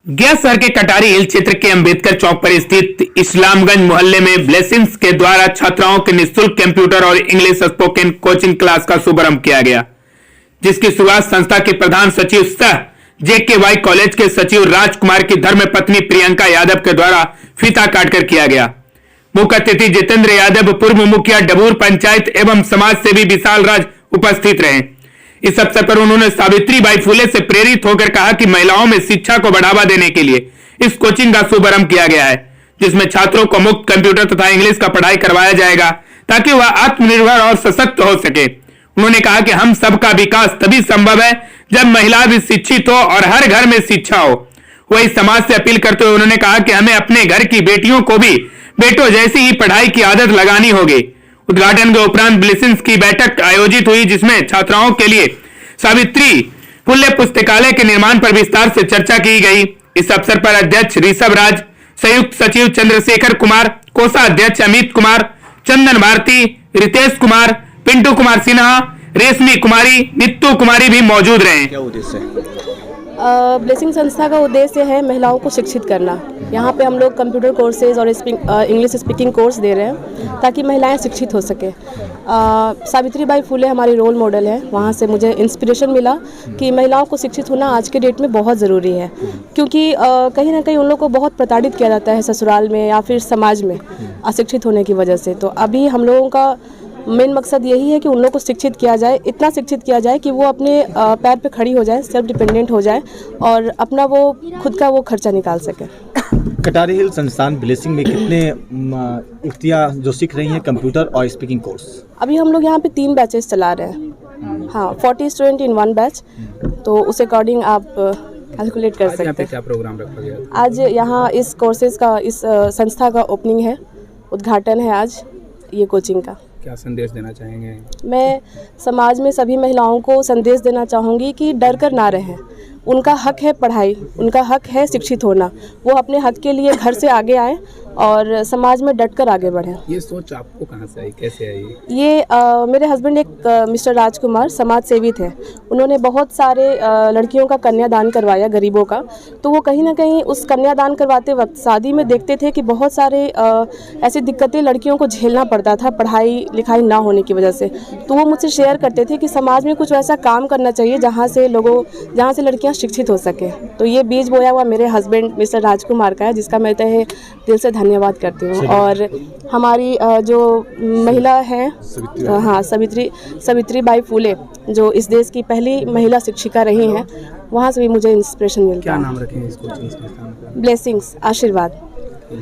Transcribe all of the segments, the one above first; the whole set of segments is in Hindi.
गया शहर के कटारी हिल क्षेत्र के अंबेडकर चौक पर स्थित इस्लामगंज मोहल्ले में ब्लेसिंग्स के द्वारा छात्राओं के निःशुल्क कंप्यूटर और इंग्लिश स्पोकन कोचिंग क्लास का शुभारंभ किया गया, जिसकी शुरुआत संस्था के प्रधान सचिव सह JKY कॉलेज के सचिव राजकुमार की धर्मपत्नी प्रियंका यादव के द्वारा फीता काटकर किया गया। मुख्य अतिथि जितेंद्र यादव, पूर्व मुखिया डबूर पंचायत एवं समाज सेवी विशाल राज उपस्थित रहे। इस अवसर पर उन्होंने सावित्रीबाई फुले से प्रेरित होकर कहा कि महिलाओं में शिक्षा को बढ़ावा देने के लिए इस कोचिंग का शुभारंभ किया गया है, जिसमें छात्रों को मुफ्त कंप्यूटर तथा इंग्लिश का पढ़ाई करवाया जाएगा ताकि वह आत्मनिर्भर और सशक्त हो सके। उन्होंने कहा कि हम सबका विकास तभी संभव है जब महिला भी शिक्षित हो और हर घर में शिक्षा हो। वही समाज से अपील करते हुए उन्होंने कहा कि हमें अपने घर की बेटियों को भी बेटों जैसी ही पढ़ाई की आदत लगानी होगी। उद्घाटन के उपरांत ब्लेसिंग्स की बैठक आयोजित हुई, जिसमें छात्राओं के लिए सावित्री फुले पुस्तकालय के निर्माण पर विस्तार से चर्चा की गई। इस अवसर पर अध्यक्ष ऋषभ राज, संयुक्त सचिव चंद्रशेखर कुमार, कोषाध्यक्ष अमित कुमार, चंदन भारती, रितेश कुमार, पिंटू कुमार सिन्हा, रेशमी कुमारी, नित्तू कुमारी भी मौजूद रहे। क्या उद्देश्य है? ब्लेसिंग संस्था का उद्देश्य है महिलाओं को शिक्षित करना। यहाँ पे हम लोग कंप्यूटर कोर्सेज और इंग्लिश स्पीकिंग कोर्स दे रहे हैं ताकि महिलाएं शिक्षित हो सके। सावित्रीबाई फुले हमारी रोल मॉडल है, वहाँ से मुझे इंस्पिरेशन मिला कि महिलाओं को शिक्षित होना आज के डेट में बहुत ज़रूरी है, क्योंकि कहीं ना कहीं उन लोग को बहुत प्रताड़ित किया जाता है ससुराल में या फिर समाज में अशिक्षित होने की वजह से। तो अभी हम लोगों का मेन मकसद यही है कि उन लोगों को शिक्षित किया जाए, इतना शिक्षित किया जाए कि वो अपने पैर पे खड़ी हो जाए, सेल्फ डिपेंडेंट हो जाए और अपना वो खुद का वो खर्चा निकाल सके। कटारी हिल संस्थान ब्लेसिंग में कितने युवतियाँ जो सीख रही हैं कंप्यूटर और स्पीकिंग कोर्स? अभी हम लोग यहाँ पे 3 बैचेस चला रहे हैं। हाँ, 40 स्टूडेंट इन 1 बैच, तो उस अकॉर्डिंग आप कैलकुलेट कर सकते हैं। यहाँ पे क्या प्रोग्राम रखा गया? आज यहाँ इस कोर्सेज का, इस संस्था का ओपनिंग है, उद्घाटन है आज ये कोचिंग का। क्या संदेश देना चाहेंगे? मैं समाज में सभी महिलाओं को संदेश देना चाहूँगी कि डर कर ना रहें। उनका हक है पढ़ाई, उनका हक है शिक्षित होना। वो अपने हक के लिए घर से आगे आए और समाज में डट कर आगे बढ़ें। ये सोच आपको कहाँ से आई, कैसे आई? ये मेरे हस्बैंड एक मिस्टर राजकुमार समाज सेवी थे। उन्होंने बहुत सारे लड़कियों का कन्यादान करवाया, गरीबों का। तो वो कहीं ना कहीं उस कन्यादान करवाते वक्त शादी में देखते थे कि बहुत सारे ऐसी दिक्कतें लड़कियों को झेलना पड़ता था पढ़ाई लिखाई ना होने की वजह से। तो वो मुझसे शेयर करते थे कि समाज में कुछ ऐसा काम करना चाहिए जहाँ से लड़कियाँ शिक्षित हो सके। तो ये बीज बोया हुआ मेरे हस्बैंड मिस्टर राजकुमार का है, जिसका मैं दिल से धन्यवाद करती हूँ। और हमारी जो महिला है, हाँ, सावित्रीबाई फुले, जो इस देश की पहली महिला शिक्षिका रही हैं, वहाँ से भी मुझे इंस्पिरेशन मिलता है। क्या नाम रखें इस कोचिंग संस्थान का? ब्लेसिंग्स, आशीर्वाद।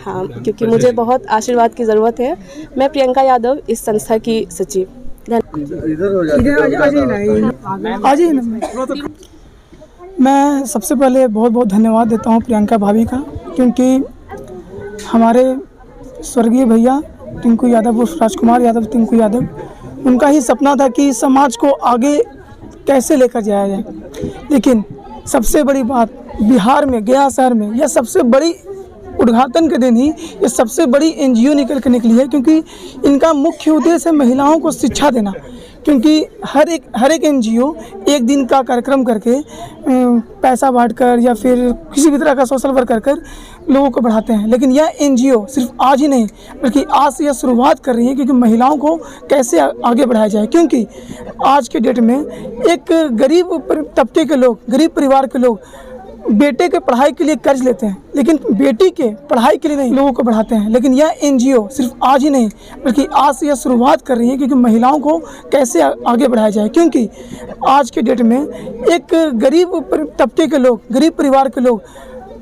हाँ, क्योंकि मुझे बहुत आशीर्वाद की ज़रूरत है। मैं प्रियंका यादव, इस संस्था की सचिव। मैं सबसे पहले बहुत बहुत धन्यवाद देता हूँ प्रियंका भाभी का, क्योंकि हमारे स्वर्गीय भैया टिंकू यादव, राजकुमार यादव, टिंकू यादव, उनका ही सपना था कि समाज को आगे कैसे लेकर जाया जाए। लेकिन सबसे बड़ी बात, बिहार में गया शहर में यह सबसे बड़ी उद्घाटन के दिन ही ये सबसे बड़ी NGO निकल कर निकली है, क्योंकि इनका मुख्य उद्देश्य है महिलाओं को शिक्षा देना। क्योंकि हर एक NGO एक दिन का कार्यक्रम करके पैसा बांटकर या फिर किसी भी तरह का सोशल वर्क कर लोगों को बढ़ाते हैं, लेकिन यह NGO सिर्फ आज ही नहीं बल्कि आज से यह शुरुआत कर रही है क्योंकि महिलाओं को कैसे आगे बढ़ाया जाए। क्योंकि आज के डेट में एक गरीब तबके के लोग, गरीब परिवार के लोग बेटे के पढ़ाई के लिए कर्ज लेते हैं, लेकिन बेटी के पढ़ाई के लिए नहीं लोगों को बढ़ाते हैं। लेकिन यह NGO सिर्फ आज ही नहीं बल्कि आज से यह शुरुआत कर रही है क्योंकि महिलाओं को कैसे आगे बढ़ाया जाए। क्योंकि आज के डेट में एक गरीब तबके के लोग, गरीब परिवार के लोग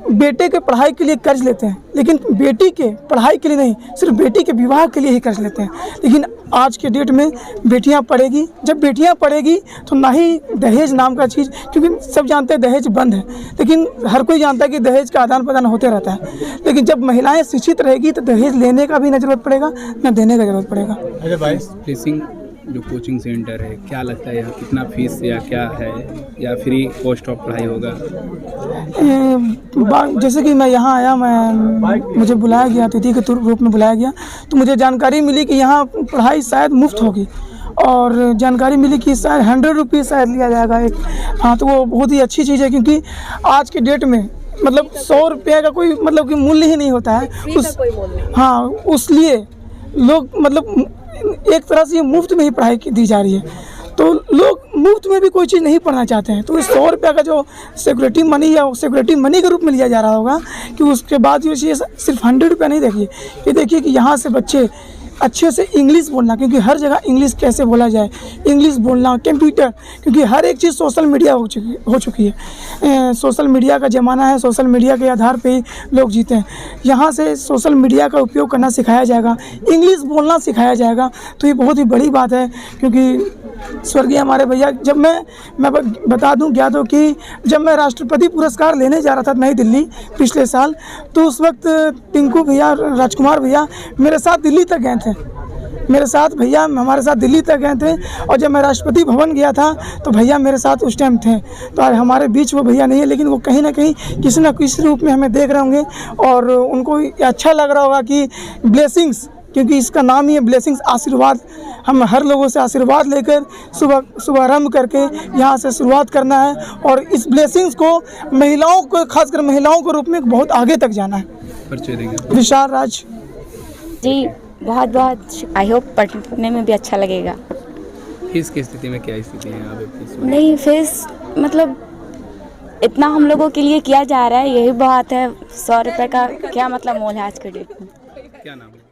बेटे के पढ़ाई के लिए कर्ज लेते हैं, लेकिन बेटी के पढ़ाई के लिए नहीं, सिर्फ बेटी के विवाह के लिए ही कर्ज लेते हैं। लेकिन आज के डेट में बेटियां पढ़ेगी, जब बेटियां पढ़ेगी तो ना ही दहेज नाम का चीज़, क्योंकि सब जानते हैं दहेज बंद है, लेकिन हर कोई जानता है कि दहेज का आदान प्रदान होते रहता है। लेकिन जब महिलाएं शिक्षित रहेगी तो दहेज लेने का भी न जरूरत पड़ेगा न देने का जरूरत पड़ेगा। अरे भाई, ब्लेसिंग जो कोचिंग सेंटर है, क्या लगता है यहाँ कितना फीस या क्या है, या फ्री कॉस्ट ऑफ पढ़ाई होगा? जैसे कि मैं यहाँ आया, मुझे बुलाया गया, अतिथि के रूप में बुलाया गया, तो मुझे जानकारी मिली कि यहाँ पढ़ाई शायद मुफ्त होगी। और जानकारी मिली कि शायद 100 रुपये शायद लिया जाएगा एक। हाँ, तो वो बहुत ही अच्छी चीज़ है, क्योंकि आज के डेट में मतलब 100 रुपये का कोई मतलब कि मूल्य ही नहीं होता है उस, हाँ, उसलिए लोग मतलब एक तरह से ये मुफ्त में ही पढ़ाई दी जा रही है, तो लोग मुफ्त में भी कोई चीज़ नहीं पढ़ना चाहते हैं। तो इस 100 रुपये का जो सिक्योरिटी मनी या सिक्योरिटी मनी के रूप में लिया जा रहा होगा कि उसके बाद ये सिर्फ 100 रुपये नहीं, देखिए ये देखिए कि यहाँ से बच्चे अच्छे से इंग्लिश बोलना, क्योंकि हर जगह इंग्लिश कैसे बोला जाए, इंग्लिश बोलना, कंप्यूटर, क्योंकि हर एक चीज़ सोशल मीडिया हो चुकी है। सोशल मीडिया का ज़माना है, सोशल मीडिया के आधार पे ही लोग जीते हैं। यहाँ से सोशल मीडिया का उपयोग करना सिखाया जाएगा, इंग्लिश बोलना सिखाया जाएगा, तो ये बहुत ही बड़ी बात है। क्योंकि स्वर्गीय हमारे भैया, जब मैं बता दूं क्या, तो कि जब मैं राष्ट्रपति पुरस्कार लेने जा रहा था नई दिल्ली पिछले साल, तो उस वक्त टिंकू भैया, राजकुमार भैया मेरे साथ दिल्ली तक गए थे, मेरे साथ भैया हमारे साथ दिल्ली तक गए थे। और जब मैं राष्ट्रपति भवन गया था तो भैया मेरे साथ उस टाइम थे। तो आज हमारे बीच वो भैया नहीं है, लेकिन वो कहीं ना कहीं किसी न किसी रूप में हमें देख रहे होंगे और उनको अच्छा लग रहा होगा कि ब्लेसिंग्स, क्योंकि इसका नाम ही है ब्लेसिंग्स, आशीर्वाद। हम हर लोगों से आशीर्वाद लेकर शुभारंभ करके यहाँ से शुरुआत करना है और इस ब्लेसिंग्स को महिलाओं को, खासकर महिलाओं के रूप में बहुत आगे तक जाना है। विशाल राज जी, बहुत बहुत आई होप पढ़ने में भी अच्छा लगेगा। फीस की स्थिति में क्या स्थिति है यहाँ पे? नहीं, फीस मतलब इतना हम लोगों के लिए किया जा रहा है, यही बहुत है। 100 रुपये का क्या मतलब मोल है आज के डेट में। क्या नाम है?